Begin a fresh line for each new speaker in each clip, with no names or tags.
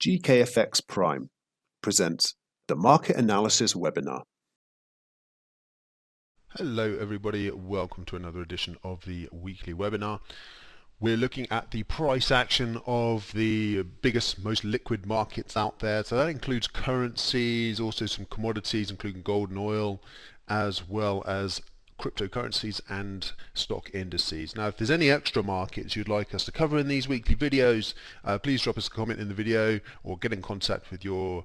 GKFX Prime presents the Market Analysis Webinar.
Hello everybody, welcome to another edition of the weekly webinar. We're looking at the price action of the biggest, most liquid markets out there. So that includes currencies, also some commodities including gold and oil, as well as cryptocurrencies and stock indices. Now if there's any extra markets you'd like us to cover in these weekly videos, please drop us a comment in the video or get in contact with your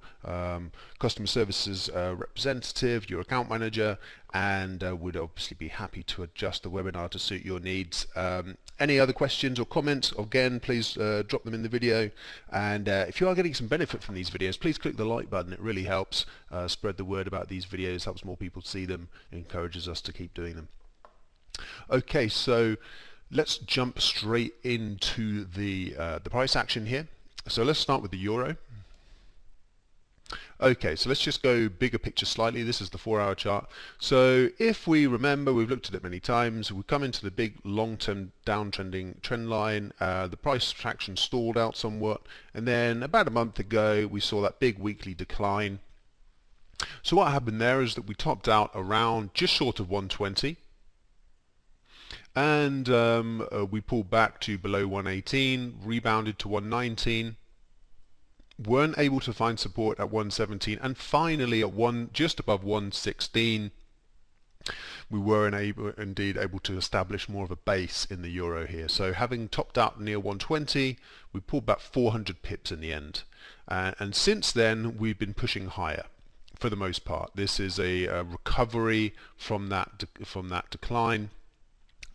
customer services representative, your account manager, and would obviously be happy to adjust the webinar to suit your needs. Any other questions or comments, again, please drop them in the video. And if you are getting some benefit from these videos, please click the like button. It really helps spread the word about these videos, helps more people see them, encourages us to keep doing them. Okay, so let's jump straight into the price action here. So let's start with the euro. Okay, so let's just go bigger picture slightly. This is the 4-hour chart. So if we remember, we've looked at it many times, we come into the big long-term downtrending trend line, the price action stalled out somewhat, and then about a month ago we saw that big weekly decline. So what happened there is that we topped out around just short of 120, and we pulled back to below 118, rebounded to 119, weren't able to find support at 117, and finally at just above 116 we were indeed able to establish more of a base in the euro here. So having topped out near 120, we pulled back 400 pips in the end, and since then we've been pushing higher for the most part. This is a recovery from that decline,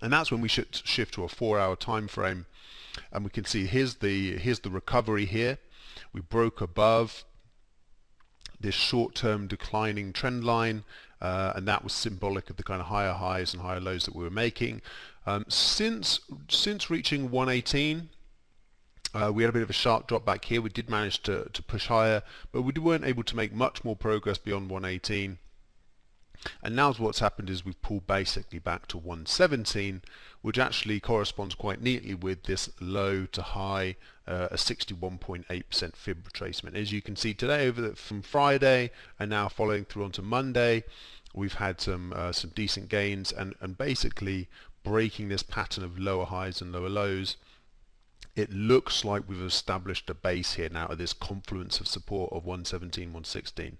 and that's when we should shift to a 4-hour time frame, and we can see here's the recovery here. We broke above this short-term declining trend line, and that was symbolic of the kind of higher highs and higher lows that we were making. Since reaching 118, we had a bit of a sharp drop back here. We did manage to push higher, but we weren't able to make much more progress beyond 118. And now what's happened is we've pulled basically back to 117, which actually corresponds quite neatly with this low to high, a 61.8% fib retracement. As you can see today, from Friday and now following through onto Monday, we've had some decent gains, and basically breaking this pattern of lower highs and lower lows. It looks like we've established a base here now at this confluence of support of 117, 116.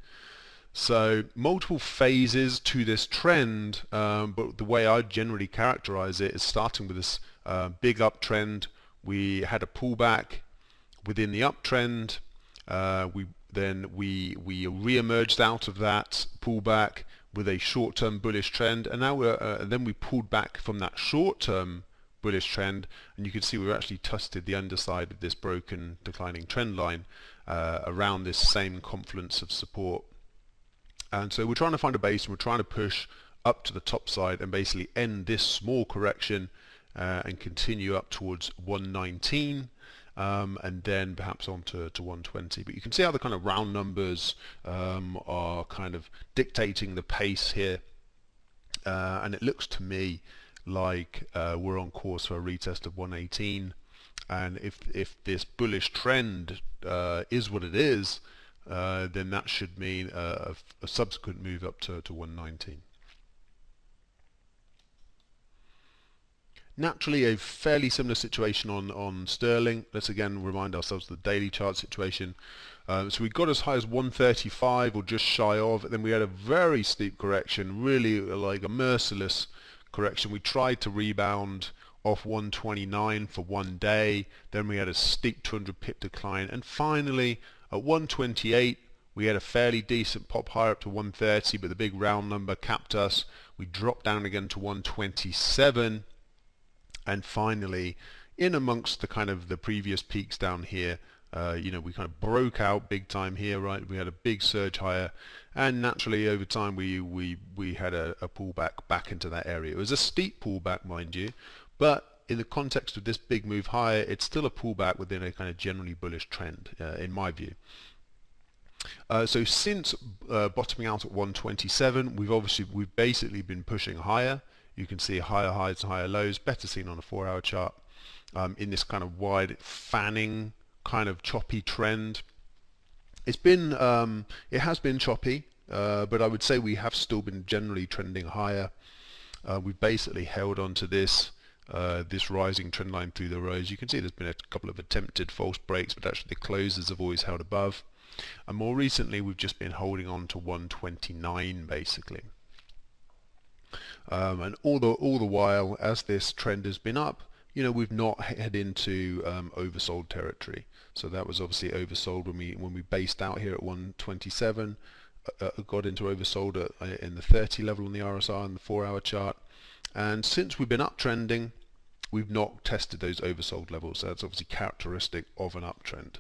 So multiple phases to this trend, but the way I generally characterize it is starting with this big uptrend. We had a pullback within the uptrend. We re-emerged out of that pullback with a short-term bullish trend, and now then we pulled back from that short-term bullish trend, and you can see we've actually tested the underside of this broken declining trend line around this same confluence of support. And so we're trying to find a base, and we're trying to push up to the top side and basically end this small correction and continue up towards 119, and then perhaps on to 120. But you can see how the kind of round numbers are kind of dictating the pace here, and it looks to me like we're on course for a retest of 118, and if this bullish trend is what it is, then that should mean a subsequent move up to 119. Naturally, a fairly similar situation on sterling. Let's again remind ourselves of the daily chart situation. So we got as high as 135 or just shy of, then we had a very steep correction, really like a merciless correction. We tried to rebound off 129 for one day, then we had a steep 200 pip decline, and finally at 128 we had a fairly decent pop higher up to 130, but the big round number capped us. We dropped down again to 127, and finally in amongst the kind of the previous peaks down here, we kind of broke out big time here, right? We had a big surge higher, and naturally over time we had a pullback back into that area. It was a steep pullback, mind you, but in the context of this big move higher, it's still a pullback within a kind of generally bullish trend, in my view. So since bottoming out at 127, we've basically been pushing higher. You can see higher highs and higher lows, better seen on a 4-hour chart, in this kind of wide fanning kind of choppy trend. it has been choppy, but I would say we have still been generally trending higher. We've basically held on to this rising trend line through the rows. You can see there's been a couple of attempted false breaks, but actually the closes have always held above. And more recently, we've just been holding on to 129 basically. And all the while, as this trend has been up, we've not head into oversold territory. So that was obviously oversold when we based out here at 127. Got into oversold in the 30 level on the RSI and the 4-hour chart. And since we've been uptrending, we've not tested those oversold levels. So that's obviously characteristic of an uptrend.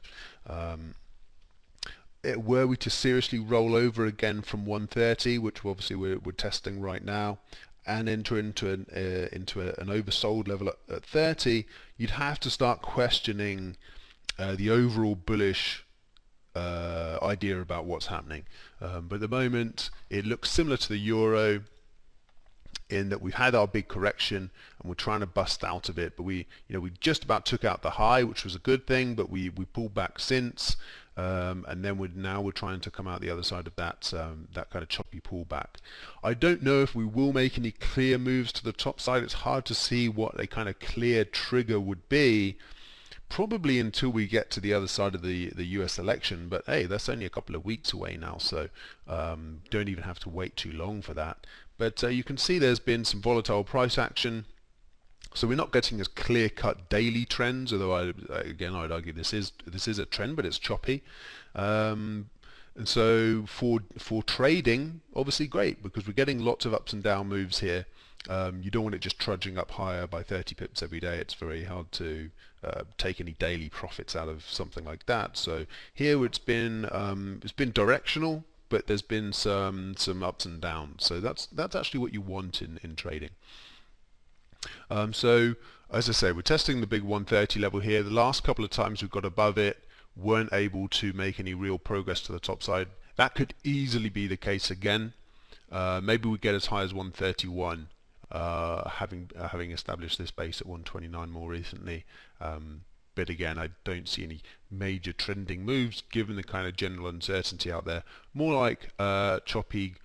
Were we to seriously roll over again from 130, which obviously we're testing right now, and enter into an oversold level at 30, you'd have to start questioning the overall bullish idea about what's happening. But at the moment, it looks similar to the euro in that we've had our big correction and we're trying to bust out of it. But we just about took out the high, which was a good thing, but we pulled back since. And then we're trying to come out the other side of that that kind of choppy pullback. I don't know if we will make any clear moves to the top side. It's hard to see what a kind of clear trigger would be, probably until we get to the other side of the US election. But hey, that's only a couple of weeks away now, so don't even have to wait too long for that. But you can see there's been some volatile price action. So we're not getting as clear-cut daily trends, although I'd argue this is a trend, but it's choppy. And so for trading, obviously great, because we're getting lots of ups and down moves here. You don't want it just trudging up higher by 30 pips every day. It's very hard to take any daily profits out of something like that. So here it's been directional, but there's been some ups and downs. So that's actually what you want in trading. So as I say, we're testing the big 130 level here. The last couple of times we've got above it, weren't able to make any real progress to the top side. That could easily be the case again. Maybe we get as high as 131, having established this base at 129 more recently. But again, I don't see any major trending moves given the kind of general uncertainty out there. More like choppy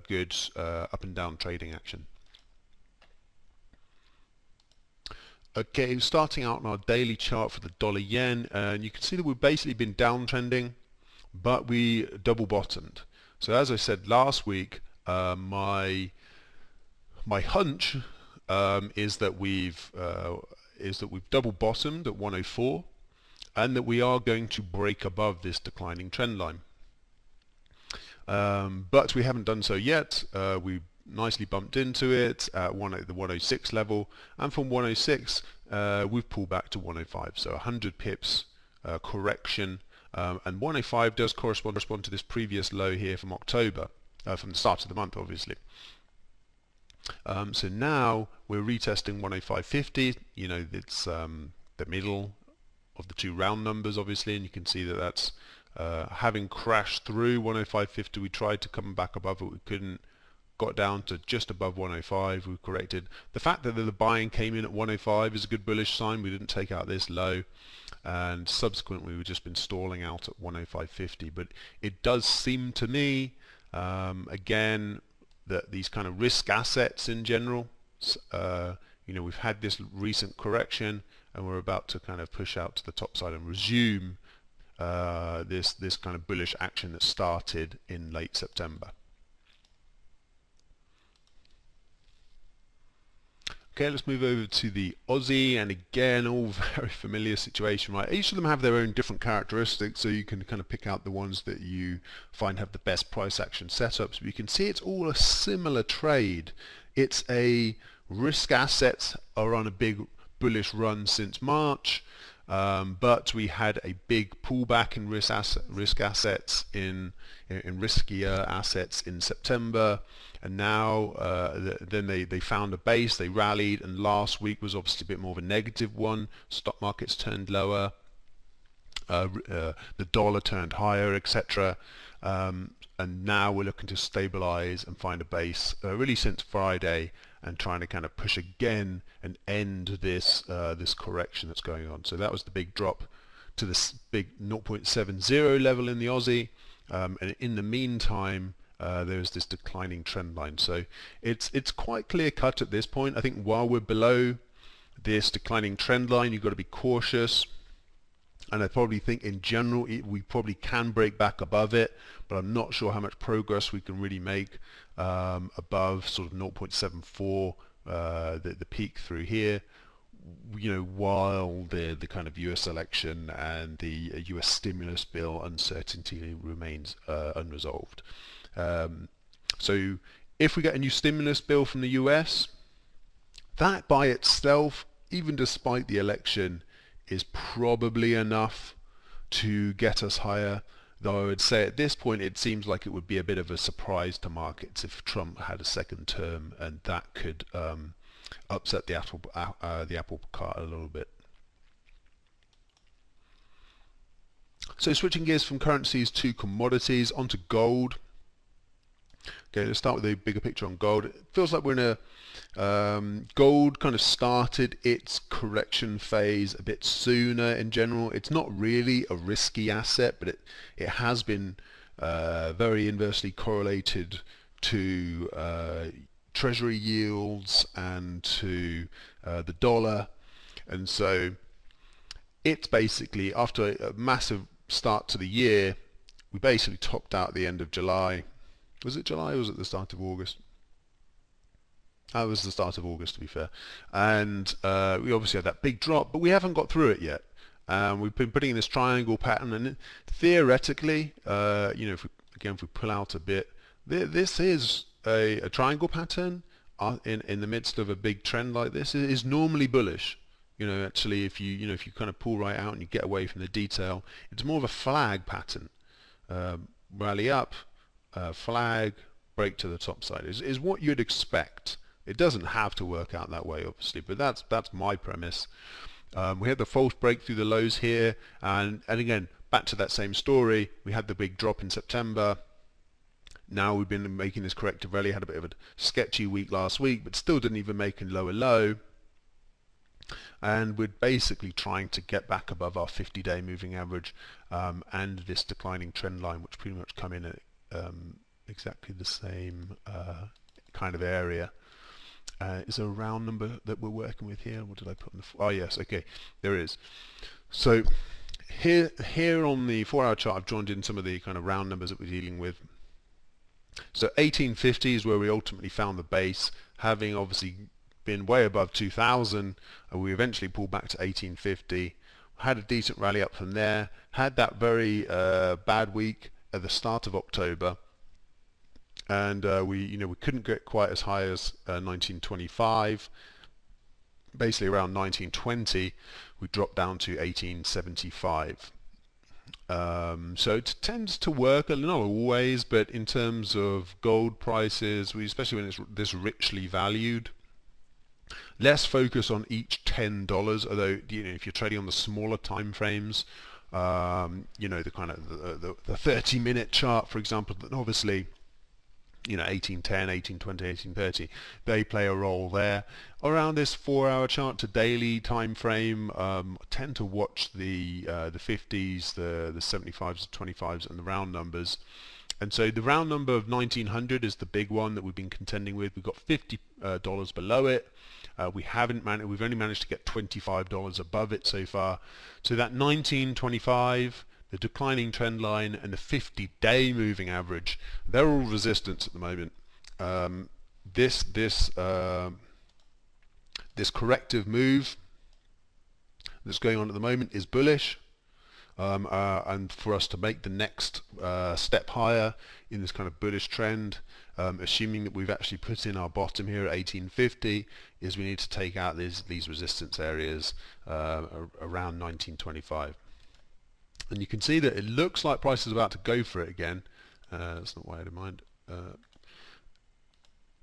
goods up and down trading action. Okay, starting out on our daily chart for the dollar yen, and you can see that we've basically been downtrending, but we double bottomed. So as I said last week, my hunch is that we've double bottomed at 104, and that we are going to break above this declining trend line. But we haven't done so yet. We nicely bumped into it at the 106 level, and from 106 we've pulled back to 105, so 100 pips correction, and 105 does correspond to this previous low here from October, from the start of the month obviously. So now we're retesting 105.50. It's the middle of the two round numbers obviously, and you can see that that's having crashed through 105.50. We tried to come back above it, we couldn't. Got down to just above 105. We corrected. The fact that the buying came in at 105 is a good bullish sign. We didn't take out this low, and subsequently we've just been stalling out at 105.50. But it does seem to me, again, that these kind of risk assets in general, we've had this recent correction, and we're about to kind of push out to the top side and resume this kind of bullish action that started in late September. Okay, let's move over to the Aussie, and again, all very familiar situation, right? Each of them have their own different characteristics, so you can kind of pick out the ones that you find have the best price action setups. But you can see it's all a similar trade. It's a risk assets are on a big bullish run since March, but we had a big pullback in risk assets in riskier assets in September. And now then they found a base, they rallied, and last week was obviously a bit more of a negative one. Stock markets turned lower, the dollar turned higher, etc. And now we're looking to stabilize and find a base really since Friday, and trying to kind of push again and end this this correction that's going on. So that was the big drop to this big 0.70 level in the Aussie, and in the meantime there's this declining trend line. So it's quite clear cut at this point. I think while we're below this declining trend line, you've got to be cautious, and I probably think in general we probably can break back above it, but I'm not sure how much progress we can really make above sort of 0.74, the peak through here, while the kind of US election and the US stimulus bill uncertainty remains unresolved. So if we get a new stimulus bill from the US, that by itself, even despite the election, is probably enough to get us higher, though I would say at this point it seems like it would be a bit of a surprise to markets if Trump had a second term, and that could upset the apple cart a little bit. So switching gears from currencies to commodities, onto gold. Okay, let's start with a bigger picture on gold. It feels like we're in a gold kind of started its correction phase a bit sooner in general. It's not really a risky asset, but it has been very inversely correlated to treasury yields and to the dollar, and so it's basically, after a massive start to the year, we basically topped out at the end of July. Was it July or was it the start of August? That was the start of August, to be fair. And we obviously had that big drop, but we haven't got through it yet. We've been putting in this triangle pattern, and theoretically, if we pull out a bit, this is a triangle pattern in the midst of a big trend like this. It is normally bullish. Actually, if you kind of pull right out and you get away from the detail, it's more of a flag pattern. Rally up, flag, break to the top side is what you'd expect. It doesn't have to work out that way, obviously, but that's my premise. We had the false break through the lows here, and again, back to that same story. We had the big drop in September. Now we've been making this corrective rally. Had a bit of a sketchy week last week, but still didn't even make a lower low. And we're basically trying to get back above our 50-day moving average and this declining trend line, which pretty much come in at exactly the same kind of area. Is there a round number that we're working with here? What did I put on the... Oh yes, okay, there is. So here on the 4-hour chart, I've joined in some of the kind of round numbers that we're dealing with. So 1850 is where we ultimately found the base, having obviously been way above 2000, and we eventually pulled back to 1850. Had a decent rally up from there. Had that very bad week at the start of October, and we couldn't get quite as high as 1925. Basically around 1920, we dropped down to 1875. So it tends to work, not always, but in terms of gold prices, especially when it's this richly valued, less focus on each $10, although if you're trading on the smaller time frames, the kind of the 30-minute chart, for example, then obviously 1810, 1820, 1830, they play a role there. Around this 4-hour chart to daily time frame, I tend to watch the 50s, the 75s, the 25s, and the round numbers. And so the round number of 1900 is the big one that we've been contending with. We've got $50 below it. We've only managed to get $25 above it so far. So that 1925, the declining trend line, and the 50-day moving average, they're all resistance at the moment. This corrective move that's going on at the moment is bullish, and for us to make the next step higher in this kind of bullish trend, assuming that we've actually put in our bottom here at 1850, is we need to take out these resistance areas around 1925. And you can see that it looks like price is about to go for it again. That's not what I had in mind.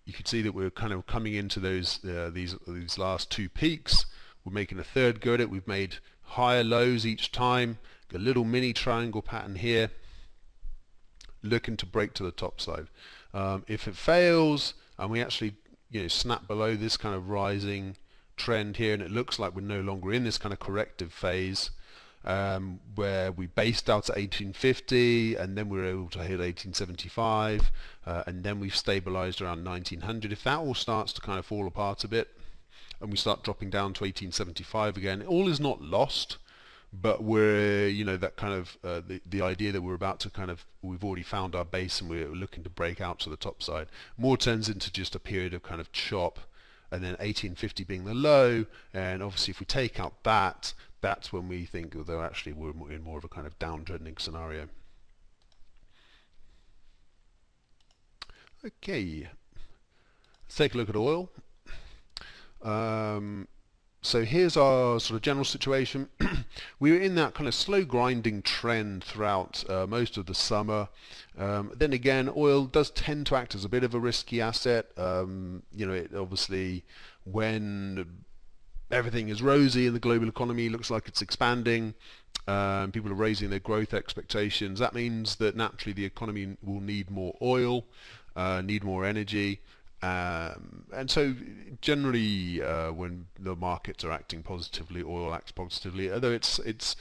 You can see that we're kind of coming into these last two peaks. We're making a third go at it. We've made higher lows each time. A little mini triangle pattern here, looking to break to the top side. If it fails and we actually snap below this kind of rising trend here, and it looks like we're no longer in this kind of corrective phase, where we based out at 1850, and then we were able to hit 1875, and then we've stabilized around 1900. If that all starts to kind of fall apart a bit and we start dropping down to 1875 again, all is not lost, but we're, that kind of the idea that we're about to we've already found our base and we're looking to break out to the top side more turns into just a period of kind of chop, and then 1850 being the low. And obviously if we take out that, that's when we think, although actually we're in more of a kind of downtrending scenario. Okay, let's take a look at oil. So here's our sort of general situation. We were in that kind of slow grinding trend throughout most of the summer. Then again, oil does tend to act as a bit of a risky asset. It obviously, when everything is rosy and the global economy looks like it's expanding, people are raising their growth expectations, that means that naturally the economy will need more oil, need more energy. And so generally when the markets are acting positively, oil acts positively, although it's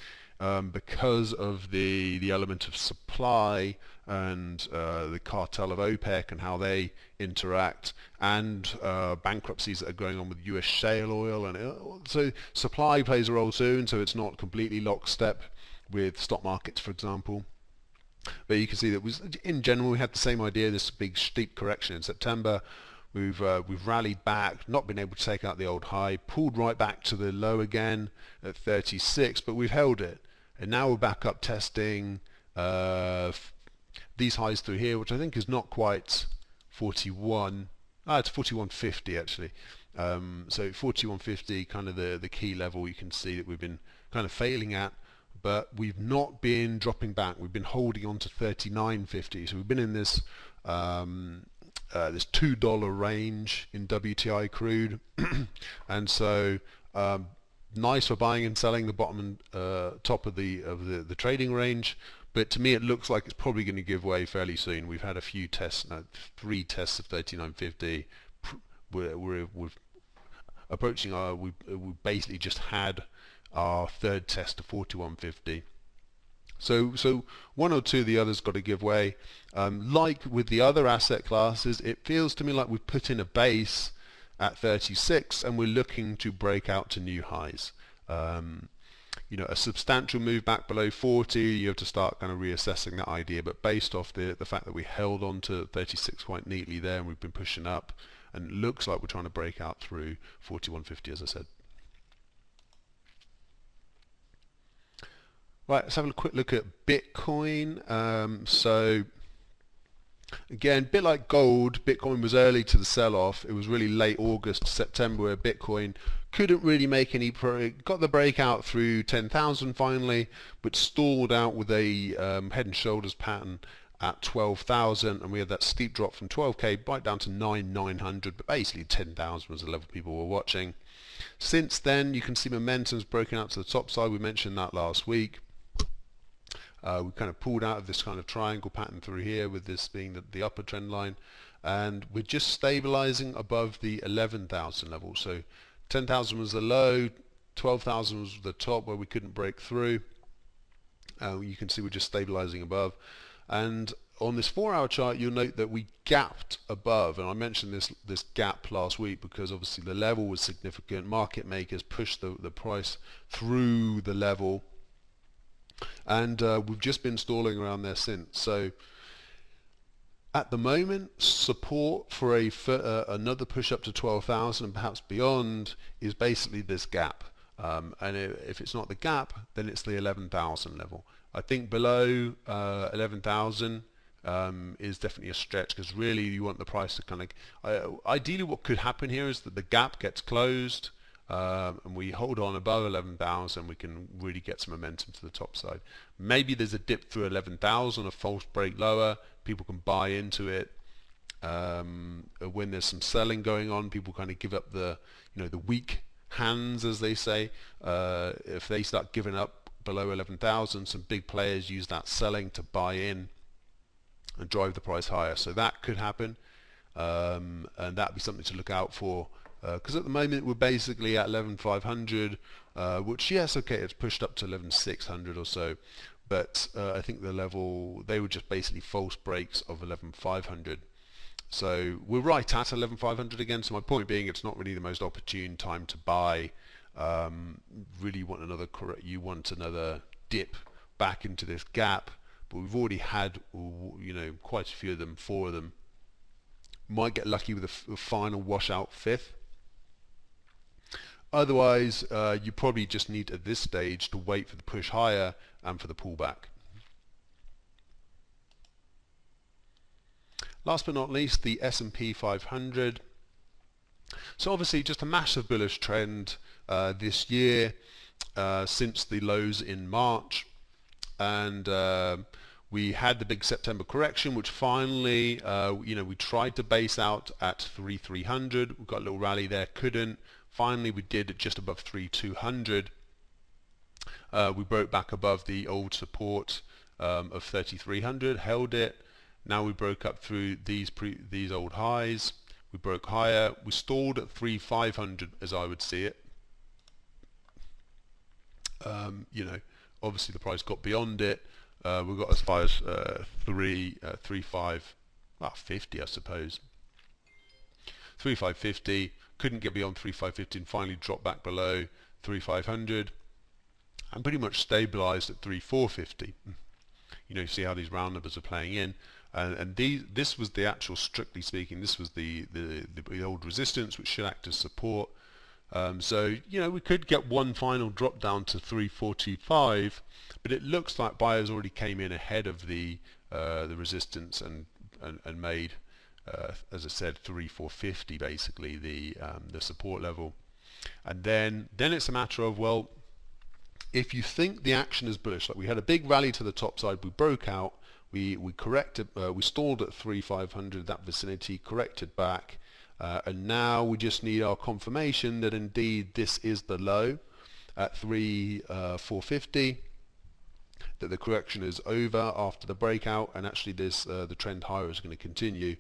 because of the element of supply and the cartel of OPEC and how they interact, and bankruptcies that are going on with US shale oil, and so supply plays a role too, and so it's not completely lockstep with stock markets, for example. But you can see that in general we had the same idea, this big steep correction in September. We've rallied back, not been able to take out the old high, pulled right back to the low again at 36, but we've held it. And now we're back up testing these highs through here, which I think is not quite 41. It's 41.50 actually. So 41.50, kind of the key level you can see that we've been kind of failing at. But we've not been dropping back. We've been holding on to 39.50. So we've been in this this $2 range in WTI crude, and so nice for buying and selling the bottom and top of the trading range. But to me, it looks like it's probably going to give way fairly soon. We've had a few tests, 3 tests of 39.50. We're approaching our. We basically just had our 3rd test of 41.50. So one or two of the others got to give way. Like with the other asset classes, it feels to me like we've put in a base at 36 and we're looking to break out to new highs. A substantial move back below 40, you have to start kind of reassessing that idea. But based off the fact that we held on to 36 quite neatly there and we've been pushing up, and it looks like we're trying to break out through 41.50, as I said. Right, let's have a quick look at Bitcoin. So again, a bit like gold, Bitcoin was early to the sell-off. It was really late August, September, where Bitcoin couldn't really make any got the breakout through 10,000 finally, but stalled out with a head and shoulders pattern at 12,000, and we had that steep drop from 12k right down to 9,900, but basically 10,000 was the level people were watching. Since then, you can see momentum's broken out to the top side. We mentioned that last week. We kind of pulled out of this kind of triangle pattern through here, with this being the upper trend line, and we're just stabilizing above the 11,000 level. So 10,000 was the low, 12,000 was the top where we couldn't break through. You can see we're just stabilizing above, and on this 4-hour chart you'll note that we gapped above, and I mentioned this gap last week because obviously the level was significant. Market makers pushed the price through the level, and we've just been stalling around there since. So at the moment, support for another push up to 12,000 and perhaps beyond is basically this gap, and if it's not the gap, then it's the 11,000 level. I think below 11,000 is definitely a stretch, because really you want the price to kind of ideally what could happen here is that the gap gets closed, and we hold on above 11,000, we can really get some momentum to the top side. Maybe there's a dip through 11,000, a false break lower, people can buy into it. When there's some selling going on, people kind of give up the weak hands, as they say. If they start giving up below 11,000, some big players use that selling to buy in and drive the price higher. So that could happen, and that'd be something to look out for. Because at the moment we're basically at 11,500, which, yes, okay, it's pushed up to 11,600 or so, but I think the level, they were just basically false breaks of 11,500. So we're right at 11,500 again. So my point being, it's not really the most opportune time to buy. Really want you want another dip back into this gap, but we've already had, you know, quite a few of them, 4 of them. Might get lucky with a final washout 5th. Otherwise, you probably just need at this stage to wait for the push higher and for the pullback. Last but not least, the SP500. So obviously just a massive bullish trend this year since the lows in March, and we had the big September correction, which finally, you know, we tried to base out at 3,300. We got a little rally there, couldn't. Finally, we did it just above 3,200. We broke back above the old support of 3,300, held it. Now we broke up through these old highs. We broke higher. We stalled at 3,500, as I would see it. You know, obviously the price got beyond it. We got as far as 3,550, I suppose. 3,550. Couldn't get beyond 3,550 and finally dropped back below 3,500 and pretty much stabilized at 3,450. You know, you see how these round numbers are playing in, and this was the actual, strictly speaking, this was the old resistance, which should act as support. So, you know, we could get one final drop down to 3,425, but it looks like buyers already came in ahead of the resistance and made, as I said, 3,450 basically the support level. And then it's a matter of, well, if you think the action is bullish, like we had a big rally to the top side, we broke out, we corrected, we stalled at 3,500, that vicinity, corrected back, and now we just need our confirmation that indeed this is the low at 3,450, that the correction is over after the breakout, and actually this the trend higher is going to continue.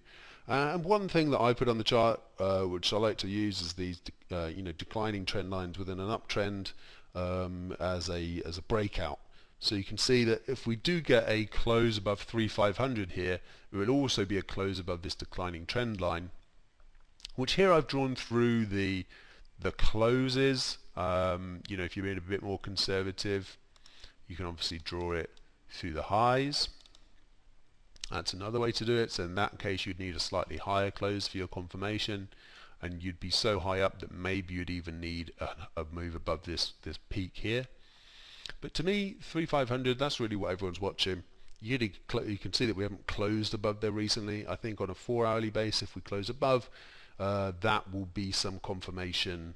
And one thing that I put on the chart, which I like to use, is these you know, declining trend lines within an uptrend as a breakout. So you can see that if we do get a close above 3,500 here, it will also be a close above this declining trend line, which here I've drawn through the closes. You know, if you're being a bit more conservative, you can obviously draw it through the highs. That's another way to do it. So in that case, you'd need a slightly higher close for your confirmation, and you'd be so high up that maybe you'd even need a move above this peak here. But to me, 3,500, that's really what everyone's watching. You can see that we haven't closed above there recently. I think on a 4-hourly base, if we close above, that will be some confirmation,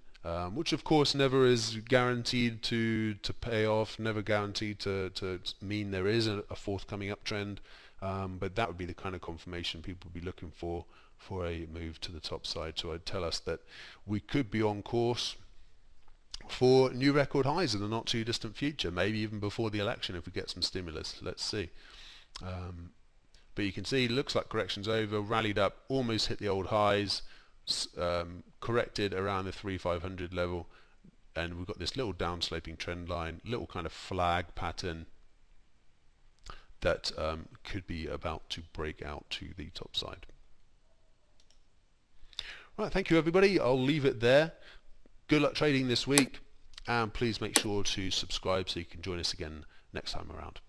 which of course never is guaranteed to pay off, never guaranteed to mean there is a forthcoming uptrend, but that would be the kind of confirmation people would be looking for a move to the top side. So I'd tell us that we could be on course for new record highs in the not too distant future, maybe even before the election if we get some stimulus. Let's see. But you can see it looks like correction's over, rallied up, almost hit the old highs, corrected around the 3,500 level, and we've got this little downsloping trend line, little kind of flag pattern that could be about to break out to the top side. Right, thank you everybody. I'll leave it there. Good luck trading this week, and please make sure to subscribe so you can join us again next time around.